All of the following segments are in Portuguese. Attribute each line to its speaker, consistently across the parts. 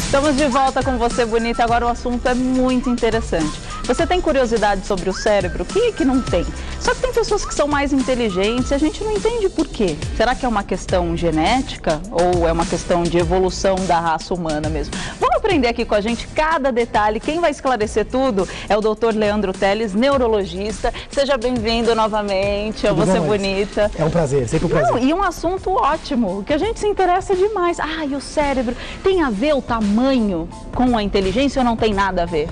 Speaker 1: Estamos de volta com Você Bonita. Agora o assunto é muito interessante. Você tem curiosidade sobre o cérebro? Quem é que não tem? Só que tem pessoas que são mais inteligentes e a gente não entende por quê. Será que é uma questão genética ou é uma questão de evolução da raça humana mesmo? Vamos aprender aqui com a gente cada detalhe. Quem vai esclarecer tudo é o Dr. Leandro Teles, neurologista. Seja bem-vindo novamente ao Você Bonita.
Speaker 2: É um prazer, sempre um prazer.
Speaker 1: E um assunto ótimo, que a gente se interessa demais. E o cérebro tem a ver o tamanho com a inteligência ou não tem nada a ver?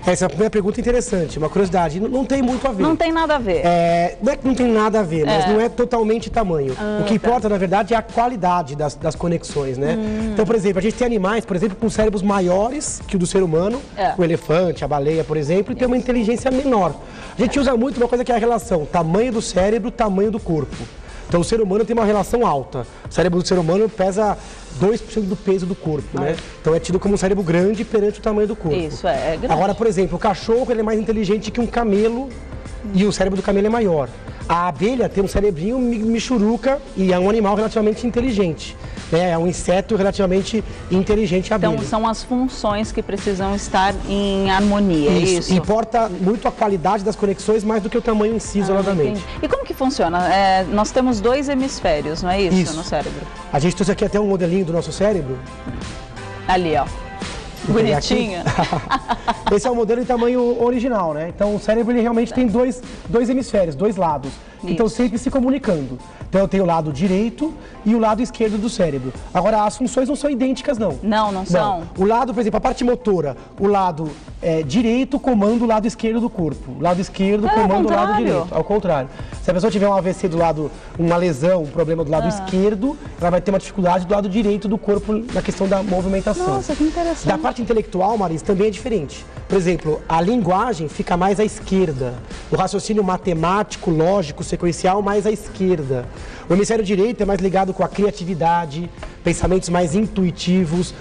Speaker 2: Essa é a primeira pergunta interessante, uma curiosidade. Não tem muito a ver.
Speaker 1: Não tem nada a ver.
Speaker 2: Não é que não tem nada a ver, mas não é totalmente tamanho. O que importa, na verdade, é a qualidade das conexões, né? Então, por exemplo, a gente tem animais, por exemplo, com cérebros maiores que o do ser humano, o elefante, a baleia, por exemplo, e tem uma inteligência menor. A gente usa muito uma coisa que é a relação tamanho do cérebro, tamanho do corpo. Então, o ser humano tem uma relação alta. O cérebro do ser humano pesa 2% do peso do corpo, né? Então, é tido como um cérebro grande perante o tamanho do corpo.
Speaker 1: Isso, é grande.
Speaker 2: Agora, por exemplo, o cachorro ele é mais inteligente que um camelo e o cérebro do camelo é maior. A abelha tem um cerebrinho michuruca e é um animal relativamente inteligente. É um inseto relativamente inteligente, a abelha.
Speaker 1: Então, são as funções que precisam estar em harmonia, é isso?
Speaker 2: Importa muito a qualidade das conexões mais do que o tamanho em si, isoladamente.
Speaker 1: Entendi. E como que funciona? Nós temos 2 hemisférios, não é isso, no cérebro?
Speaker 2: A gente trouxe aqui até um modelinho do nosso cérebro.
Speaker 1: Ali, ó. Bonitinho.
Speaker 2: Esse é o modelo em tamanho original, né? Então, o cérebro ele realmente tem dois hemisférios, 2 lados, que estão sempre se comunicando. Então, eu tenho o lado direito e o lado esquerdo do cérebro. Agora, as funções não são idênticas, não.
Speaker 1: Não são.
Speaker 2: O lado, por exemplo, a parte motora, o lado direito comanda o lado esquerdo do corpo. O lado esquerdo comanda o lado direito. Ao contrário. Se a pessoa tiver um AVC do lado, uma lesão, um problema do lado esquerdo, ela vai ter uma dificuldade do lado direito do corpo na questão da movimentação.
Speaker 1: Nossa, que interessante.
Speaker 2: Da parte intelectual, Marisa, também é diferente. Por exemplo, a linguagem fica mais à esquerda. O raciocínio matemático, lógico, sequencial, mais à esquerda. O hemisfério direito é mais ligado com a criatividade, pensamentos mais intuitivos,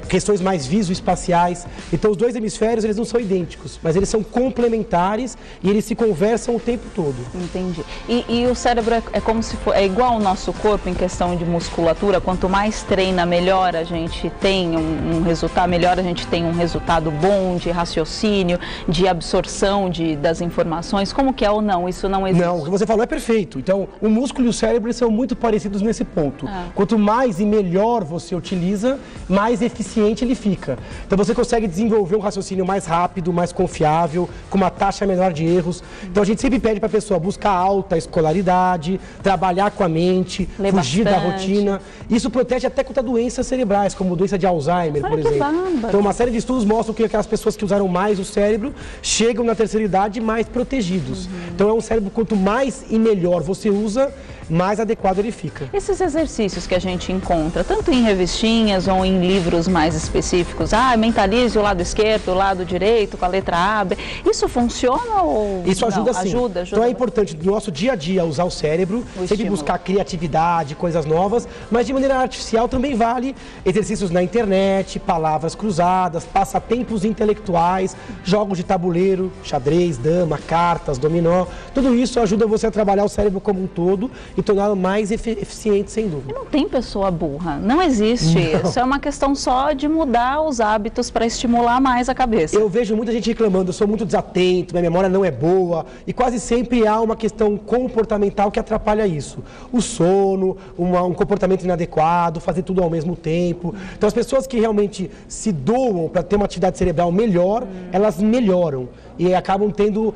Speaker 2: questões mais visoespaciais. Então, os 2 hemisférios, eles não são idênticos, mas eles são complementares e eles se conversam o tempo todo.
Speaker 1: Entendi. E o cérebro é como se for, é igual ao nosso corpo em questão de musculatura. Quanto mais treina, melhor a gente tem um resultado, melhor a gente tem um resultado bom de raciocínio, de absorção das informações. Como que é ou não? Isso não existe?
Speaker 2: Não, o que você falou é perfeito. Então, o músculo e o cérebro eles são muito parecidos nesse ponto. Quanto mais e melhor você utiliza, mais eficiente ele fica. Então, você consegue desenvolver um raciocínio mais rápido, mais confiável, com uma taxa menor de erros. Então, a gente sempre pede para a pessoa buscar alta escolaridade, trabalhar com a mente, fugir da rotina. Isso protege até contra doenças cerebrais, como doença de Alzheimer, por exemplo. Então, uma série de estudos mostram que aquelas pessoas que usaram mais o cérebro chegam na terceira idade mais protegidos. Então, é um cérebro, quanto mais e melhor você usa, mais adequado ele fica.
Speaker 1: Esses exercícios que a gente encontra, tanto em revistinhas ou em livros mais específicos, mentalize o lado esquerdo, o lado direito, com a letra A, B, isso funciona ou
Speaker 2: isso ajuda sim.
Speaker 1: Ajuda.
Speaker 2: Então é importante no nosso dia a dia usar o cérebro, sempre buscar criatividade, coisas novas, mas de maneira artificial também vale exercícios na internet, palavras cruzadas, passatempos intelectuais, jogos de tabuleiro, xadrez, dama, cartas, dominó, tudo isso ajuda você a trabalhar o cérebro como um todo e torná-lo mais eficiente, sem dúvida.
Speaker 1: E não tem pessoa burra, não existe isso, é uma questão só de mudar os hábitos para estimular mais a cabeça.
Speaker 2: Eu vejo muita gente reclamando, eu sou muito desatento, minha memória não é boa, e quase sempre há uma questão comportamental que atrapalha isso. O sono, um comportamento inadequado, fazer tudo ao mesmo tempo. Então as pessoas que realmente se doam para ter uma atividade cerebral melhor, elas melhoram e acabam tendo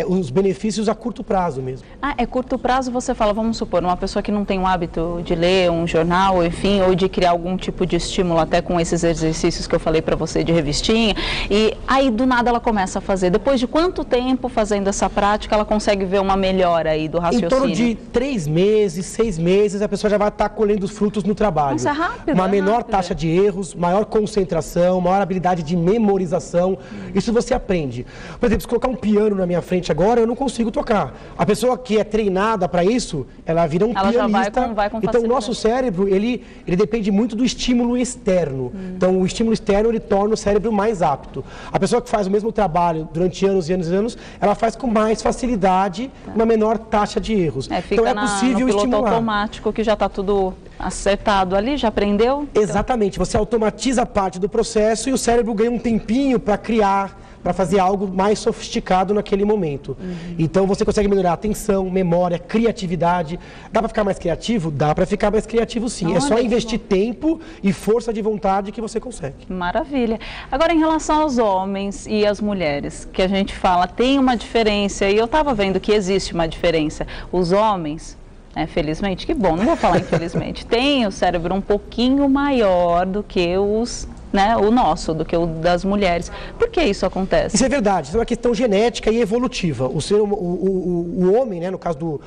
Speaker 2: os benefícios a curto prazo mesmo.
Speaker 1: É curto prazo, você fala, vamos supor, uma pessoa que não tem o hábito de ler um jornal, enfim, ou de criar algum tipo de estímulo, até com esses exercícios que eu falei para você de revistinha, e aí do nada ela começa a fazer. Depois de quanto tempo fazendo essa prática, ela consegue ver uma melhora aí do raciocínio?
Speaker 2: Em torno de 3 meses, 6 meses, a pessoa já vai estar colhendo os frutos no trabalho.
Speaker 1: Isso é rápido.
Speaker 2: Uma menor taxa de erros, maior concentração, maior habilidade de memorização. Isso você aprende. Por exemplo, se colocar um piano na minha frente agora, eu não consigo tocar. A pessoa que é treinada para isso, ela vira um pianista.
Speaker 1: Já vai com facilidade.
Speaker 2: Então, o nosso cérebro, ele depende muito do estímulo externo. Então, o estímulo externo, ele torna o cérebro mais apto. A pessoa que faz o mesmo trabalho durante anos e anos e anos, ela faz com mais facilidade, uma menor taxa de erros.
Speaker 1: Fica
Speaker 2: então, é possível
Speaker 1: no piloto
Speaker 2: estimular.
Speaker 1: automático que já está tudo acertado ali, já aprendeu?
Speaker 2: Exatamente, você automatiza parte do processo e o cérebro ganha um tempinho para criar, para fazer algo mais sofisticado naquele momento. Então você consegue melhorar a atenção, memória, criatividade. Dá para ficar mais criativo? Dá para ficar mais criativo sim. É só investir tempo e força de vontade que você consegue.
Speaker 1: Maravilha. Agora, em relação aos homens e as mulheres, que a gente fala, tem uma diferença, e eu estava vendo que existe uma diferença. Os homens, felizmente, que bom, não vou falar infelizmente, tem o cérebro um pouquinho maior do que o nosso, do que o das mulheres. Por que isso acontece?
Speaker 2: Isso é verdade, isso é uma questão genética e evolutiva. O homem, no caso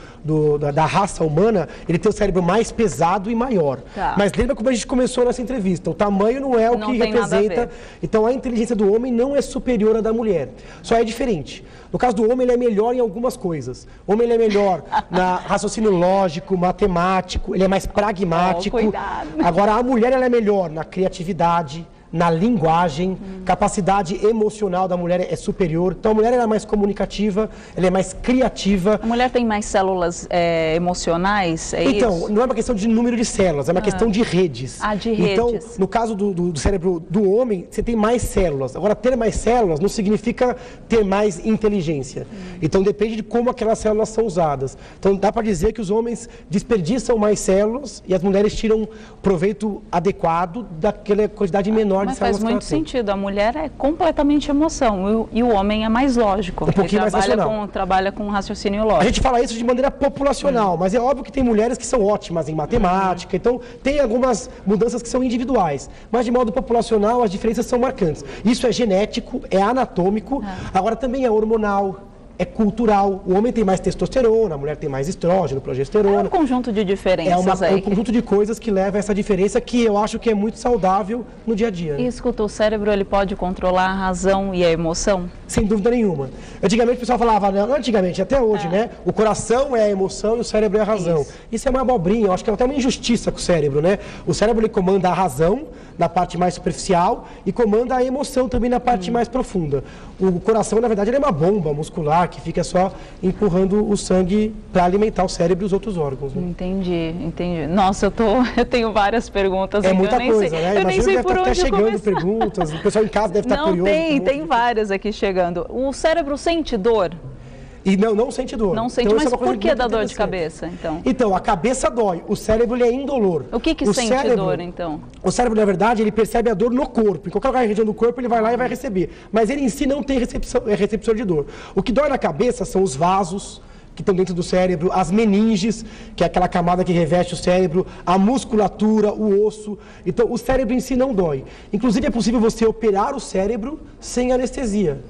Speaker 2: da raça humana, ele tem o cérebro mais pesado e maior.
Speaker 1: Tá.
Speaker 2: Mas lembra como a gente começou nessa entrevista, o tamanho não é o que representa. Então a inteligência do homem não é superior à da mulher, só é diferente. No caso do homem, ele é melhor em algumas coisas. O homem ele é melhor na raciocínio lógico, matemático, ele é mais pragmático.
Speaker 1: Cuidado.
Speaker 2: Agora, a mulher ela é melhor na criatividade, na linguagem, capacidade emocional da mulher é superior. Então a mulher ela é mais comunicativa, ela é mais criativa.
Speaker 1: A mulher tem mais células emocionais,
Speaker 2: então,
Speaker 1: isso?
Speaker 2: não é uma questão de número de células, é uma questão de redes.
Speaker 1: De redes.
Speaker 2: Então, no caso do cérebro do homem, você tem mais células. Agora, ter mais células não significa ter mais inteligência. Então, depende de como aquelas células são usadas. Então, dá para dizer que os homens desperdiçam mais células e as mulheres tiram proveito adequado daquela quantidade menor.
Speaker 1: Mas faz muito sentido, a mulher é completamente emoção e o homem é mais lógico.
Speaker 2: Um pouquinho mais racional.
Speaker 1: Trabalha com raciocínio lógico.
Speaker 2: A gente fala isso de maneira populacional, mas é óbvio que tem mulheres que são ótimas em matemática, então tem algumas mudanças que são individuais, mas de modo populacional as diferenças são marcantes. Isso é genético, é anatômico, agora também é hormonal. É cultural. O homem tem mais testosterona, a mulher tem mais estrógeno, progesterona.
Speaker 1: É um conjunto de diferenças
Speaker 2: É um conjunto de coisas que leva a essa diferença que eu acho que é muito saudável no dia a dia.
Speaker 1: E escuta, o cérebro ele pode controlar a razão e a emoção?
Speaker 2: Sem dúvida nenhuma. Antigamente o pessoal falava, não, antigamente, até hoje, o coração é a emoção e o cérebro é a razão. Isso é uma abobrinha, eu acho que é até uma injustiça com o cérebro, O cérebro ele comanda a razão na parte mais superficial e comanda a emoção também na parte mais profunda. O coração, na verdade, ele é uma bomba muscular que fica só empurrando o sangue para alimentar o cérebro e os outros órgãos.
Speaker 1: Entendi. Nossa, eu tenho várias perguntas.
Speaker 2: É muita coisa,
Speaker 1: Eu nem sei por onde
Speaker 2: chegando perguntas, o pessoal em casa deve estar curioso.
Speaker 1: Tem várias aqui chegando. O cérebro sente dor?
Speaker 2: E não sente dor.
Speaker 1: Não sente, mas por que dá dor de cabeça, então? Então, a cabeça dói, o cérebro ele é indolor. O que sente dor, então?
Speaker 2: O cérebro, na verdade, ele percebe a dor no corpo. Em qualquer região do corpo, ele vai lá e vai receber. Mas ele em si não tem receptor de dor. O que dói na cabeça são os vasos que estão dentro do cérebro, as meninges, que é aquela camada que reveste o cérebro, a musculatura, o osso. Então, o cérebro em si não dói. Inclusive, é possível você operar o cérebro sem anestesia.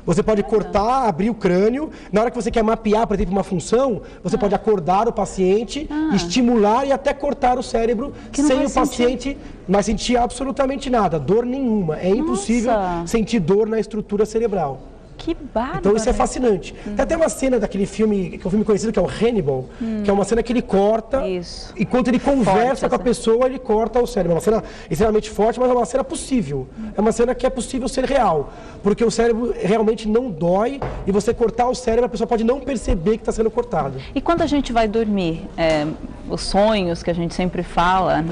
Speaker 2: Você pode cortar, abrir o crânio. Na hora que você quer mapear, por exemplo, uma função, você pode acordar o paciente, estimular e até cortar o cérebro sem o paciente não sentir absolutamente nada, dor nenhuma. É impossível sentir dor na estrutura cerebral.
Speaker 1: Que bárbaro.
Speaker 2: Então isso é fascinante. Tem até uma cena daquele filme, que é um filme conhecido, que é o Hannibal, que é uma cena que ele corta, enquanto ele conversa com a pessoa, ele corta o cérebro. É uma cena extremamente forte, mas é uma cena possível. É uma cena que é possível ser real, porque o cérebro realmente não dói e você cortar o cérebro, a pessoa pode não perceber que está sendo cortado.
Speaker 1: E quando a gente vai dormir, os sonhos que a gente sempre fala,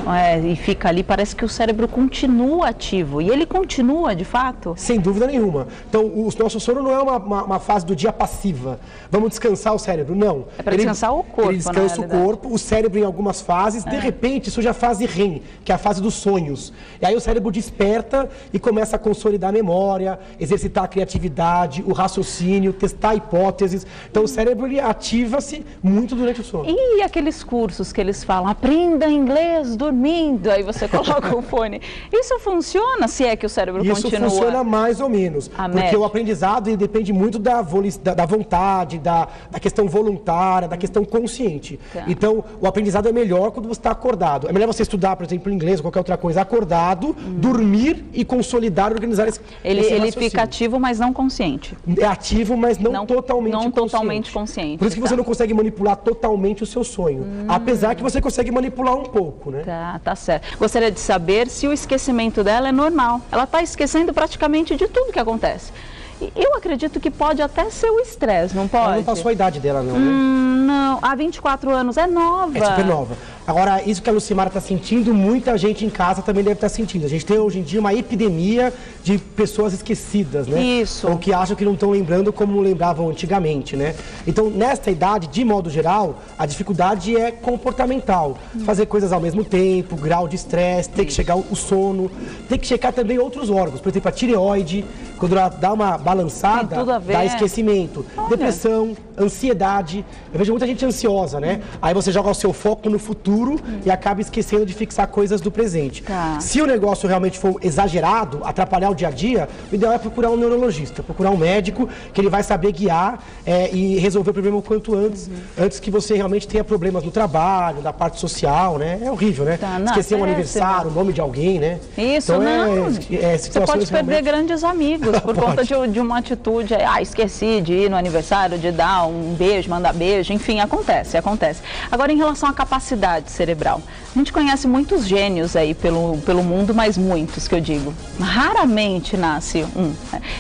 Speaker 1: e fica ali, parece que o cérebro continua ativo. E ele continua, de fato?
Speaker 2: Sem dúvida nenhuma. Então, o nosso sono não é uma fase do dia passiva. Vamos descansar o cérebro. Não.
Speaker 1: É para descansar o corpo,
Speaker 2: ele descansa o corpo, o cérebro em algumas fases. De repente, surge a fase REM, que é a fase dos sonhos. E aí o cérebro desperta e começa a consolidar a memória, exercitar a criatividade, o raciocínio, testar hipóteses. Então, o cérebro ativa-se muito durante o sono.
Speaker 1: E aqueles cursos que eles falam, aprenda inglês dormindo, aí você coloca o fone. Isso funciona se é que o cérebro continua?
Speaker 2: Isso funciona mais ou menos, porque o aprendizado ele depende muito da vontade, da questão voluntária, da questão consciente. Então, o aprendizado é melhor quando você está acordado. É melhor você estudar, por exemplo, inglês ou qualquer outra coisa, acordado, dormir e consolidar, organizar esse
Speaker 1: Ele fica ativo, mas não consciente.
Speaker 2: É ativo, mas não totalmente consciente.
Speaker 1: Não totalmente consciente.
Speaker 2: Por isso que você não consegue manipular totalmente o seu sonho. Apesar que você consegue manipular um pouco, né?
Speaker 1: Tá certo. Gostaria de saber se o esquecimento dela é normal. Ela está esquecendo praticamente de tudo que acontece. Eu acredito que pode até ser o estresse, não pode?
Speaker 2: Ela não passou a idade dela, não, né?
Speaker 1: Não. Há 24 anos. É nova.
Speaker 2: É super nova. Agora, isso que a Lucimara está sentindo, muita gente em casa também deve estar sentindo. A gente tem hoje em dia uma epidemia de pessoas esquecidas, né?
Speaker 1: Isso.
Speaker 2: Ou que acham que não estão lembrando como lembravam antigamente, né? Então, nesta idade, de modo geral, a dificuldade é comportamental. Fazer coisas ao mesmo tempo, grau de estresse, ter que chegar o sono, tem que checar também outros órgãos. Por exemplo, a tireoide, quando ela dá uma balançada, dá esquecimento. Olha. Depressão, ansiedade. Eu vejo muita gente ansiosa, né? Aí você joga o seu foco no futuro e acaba esquecendo de fixar coisas do presente. Se o negócio realmente for exagerado, atrapalhar o dia a dia, o ideal é procurar um neurologista, procurar um médico que ele vai saber guiar e resolver o problema o quanto antes, antes que você realmente tenha problemas no trabalho, na parte social, né? É horrível, né? Esquecer um aniversário, o nome de alguém, né?
Speaker 1: Isso, então, você pode perder grandes amigos por conta de uma atitude, esqueci de ir no aniversário, de dar um beijo, mandar beijo, enfim, acontece. Agora, em relação à capacidade cerebral, a gente conhece muitos gênios aí pelo mundo, mas muitos, que eu digo. Raramente nasce um.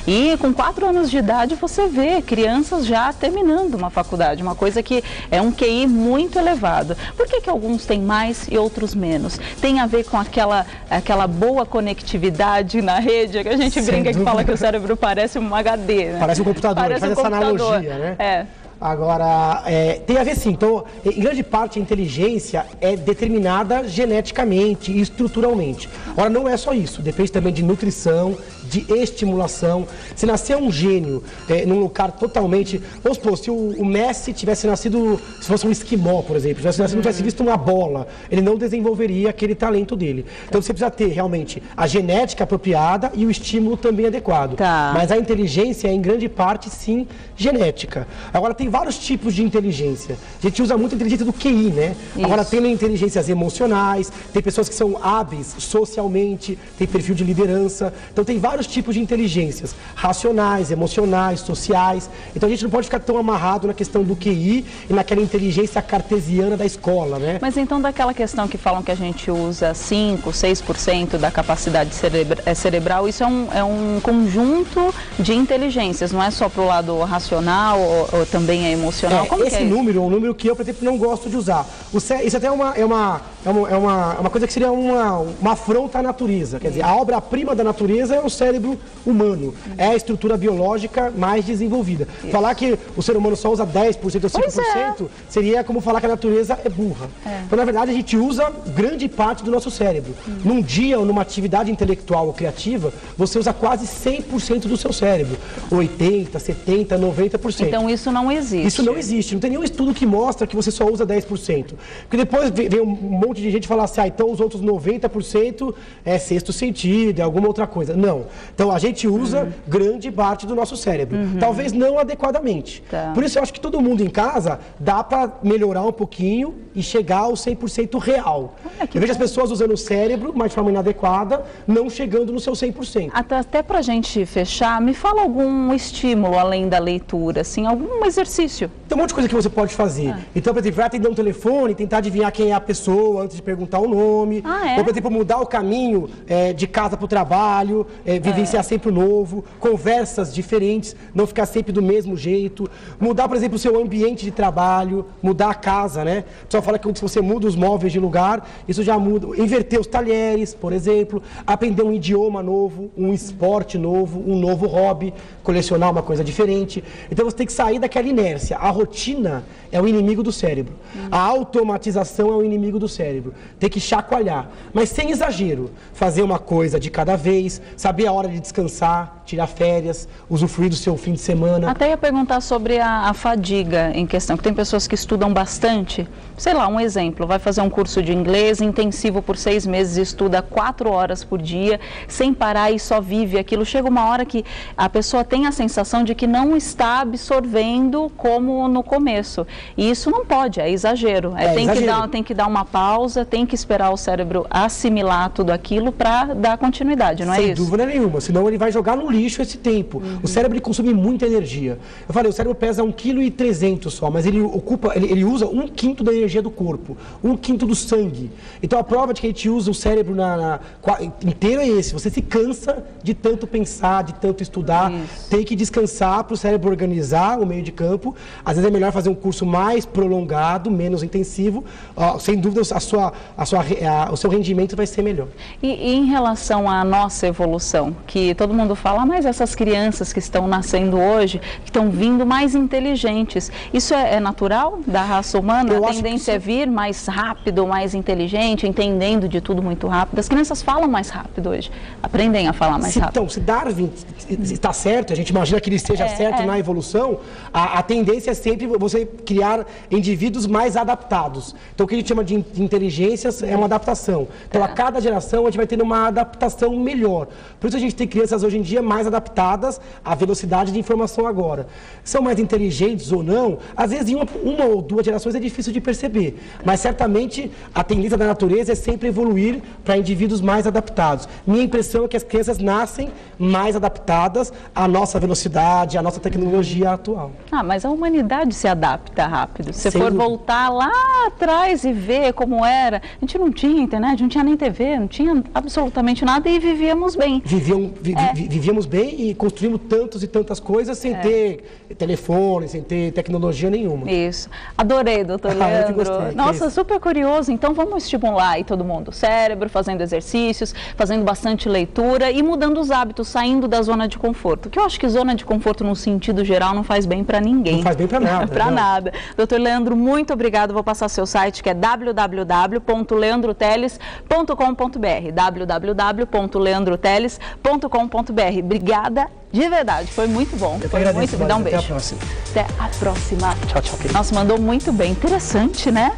Speaker 1: E com 4 anos de idade você vê crianças já terminando uma faculdade, uma coisa que é um QI muito elevado. Por que alguns têm mais e outros menos? Tem a ver com aquela boa conectividade na rede, que a gente brinca que fala que o cérebro parece um HD, né?
Speaker 2: Parece um computador, faz essa analogia, né? Agora, tem a ver sim. Então, em grande parte, a inteligência é determinada geneticamente e estruturalmente. Ora, não é só isso. Depende também de nutrição, de estimulação. Se nascer um gênio num lugar totalmente... Vamos supor, se o Messi tivesse nascido... Se fosse um esquimó, por exemplo, não tivesse visto uma bola, ele não desenvolveria aquele talento dele. Então, você precisa ter, realmente, a genética apropriada e o estímulo também adequado. Mas a inteligência é, em grande parte, sim, genética. Agora, tem vários tipos de inteligência. A gente usa muito a inteligência do QI, né? Isso. Agora, tem inteligências emocionais, tem pessoas que são hábeis socialmente, tem perfil de liderança. Então, tem vários tipos de inteligências, racionais, emocionais, sociais. Então, a gente não pode ficar tão amarrado na questão do QI e naquela inteligência cartesiana da escola, né?
Speaker 1: Mas então, daquela questão que falam que a gente usa 5, 6% da capacidade cerebral, isso é um conjunto de inteligências, não é só para o lado racional ou também é emocional? Como
Speaker 2: esse número é um número que eu, por exemplo, não gosto de usar. Isso até é uma coisa que seria uma afronta à natureza. Quer dizer, a obra-prima da natureza é o cérebro humano. É a estrutura biológica mais desenvolvida. Falar que o ser humano só usa 10% ou 5% seria como falar que a natureza é burra. Então, na verdade, a gente usa grande parte do nosso cérebro. Num dia ou numa atividade intelectual ou criativa, você usa quase 100% do seu cérebro. 80%, 70%, 90%.
Speaker 1: Então, isso não existe.
Speaker 2: Isso não existe. Não tem nenhum estudo que mostra que você só usa 10%. Porque depois vem um monte de gente falar assim, então os outros 90% é sexto sentido, é alguma outra coisa. Não. Então a gente usa grande parte do nosso cérebro. Talvez não adequadamente. Por isso eu acho que todo mundo em casa dá para melhorar um pouquinho e chegar ao 100% real. Eu vejo as pessoas usando o cérebro, mas de forma inadequada, não chegando no seu 100%.
Speaker 1: Até para a gente fechar, me fala algum estímulo além da leitura, assim, algum exercício.
Speaker 2: Tem um monte de coisa que você pode fazer. Então, por exemplo, vai atender um telefone, tentar adivinhar quem é a pessoa antes de perguntar o nome. Ou, por exemplo, mudar o caminho de casa para o trabalho, vivenciar sempre o novo, conversas diferentes, não ficar sempre do mesmo jeito. Mudar, por exemplo, o seu ambiente de trabalho, mudar a casa, né? O pessoal fala que se você muda os móveis de lugar, isso já muda. Inverter os talheres, por exemplo, aprender um idioma novo, um esporte novo, um novo hobby, colecionar uma coisa diferente. Então, você tem que sair daquela inércia. A rotina é o inimigo do cérebro. A automatização é o inimigo do cérebro. Tem que chacoalhar, mas sem exagero. Fazer uma coisa de cada vez, saber a hora de descansar, tirar férias, usufruir do seu fim de semana.
Speaker 1: Até ia perguntar sobre a fadiga em questão, que tem pessoas que estudam bastante. Sei lá, um exemplo, vai fazer um curso de inglês intensivo por 6 meses, estuda 4 horas por dia, sem parar e só vive aquilo. Chega uma hora que a pessoa tem a sensação de que não está absorvendo como no começo. E isso não pode, é exagero. Tem que dar uma pausa, tem que esperar o cérebro assimilar tudo aquilo para dar continuidade, não é isso?
Speaker 2: Sem dúvida nenhuma, senão ele vai jogar no lixo esse tempo. O cérebro consome muita energia. Eu falei, o cérebro pesa 1,3 kg só, mas ele usa 1/5 da energia do corpo, 1/5 do sangue. Então a prova de que a gente usa o cérebro inteiro é esse. Você se cansa de tanto pensar, de tanto estudar, tem que descansar para o cérebro organizar o meio de campo. Às vezes é melhor fazer um curso mais prolongado, menos intensivo, sem dúvida o seu rendimento vai ser melhor.
Speaker 1: E em relação à nossa evolução, que todo mundo fala, mas essas crianças que estão nascendo hoje, que estão vindo mais inteligentes, isso é natural da raça humana? A tendência é vir mais rápido, mais inteligente, entendendo de tudo muito rápido. As crianças falam mais rápido hoje, aprendem a falar mais rápido.
Speaker 2: Então, se Darwin está certo, a gente imagina que ele esteja certo na evolução, a tendência é sempre você criar indivíduos mais adaptados. Então, o que a gente chama de inteligências é uma adaptação. Então, a cada geração, a gente vai tendo uma adaptação melhor. Por isso, a gente tem crianças hoje em dia mais adaptadas à velocidade de informação agora. São mais inteligentes ou não, às vezes em uma ou duas gerações é difícil de perceber. Mas, certamente, a tendência da natureza é sempre evoluir para indivíduos mais adaptados. Minha impressão é que as crianças nascem mais adaptadas à nossa velocidade, à nossa tecnologia atual.
Speaker 1: Mas a humanidade se adapta rápido. Se você for voltar lá atrás e ver como era, a gente não tinha internet, não tinha nem TV, não tinha absolutamente nada e vivíamos bem.
Speaker 2: Vivíamos bem e construímos tantas e tantas coisas sem ter telefone, sem ter tecnologia nenhuma.
Speaker 1: Isso. Adorei, doutor Leandro.
Speaker 2: Gostei,
Speaker 1: nossa, super curioso. Então vamos estimular aí todo mundo o cérebro, fazendo exercícios, fazendo bastante leitura e mudando os hábitos, saindo da zona de conforto. Que eu acho que zona de conforto no sentido geral não faz bem para ninguém.
Speaker 2: Não faz bem para nada.
Speaker 1: Para nada. Doutor Leandro, muito obrigado. Vou passar seu site que é www.leandroteles.com.br www.leandroteles.com.br. Obrigada de verdade, foi muito bom.
Speaker 2: Eu agradeço,
Speaker 1: muito, me dá um beijo.
Speaker 2: Até a próxima.
Speaker 1: Até a próxima.
Speaker 2: Tchau, tchau.
Speaker 1: Nossa, mandou muito bem. Interessante, né?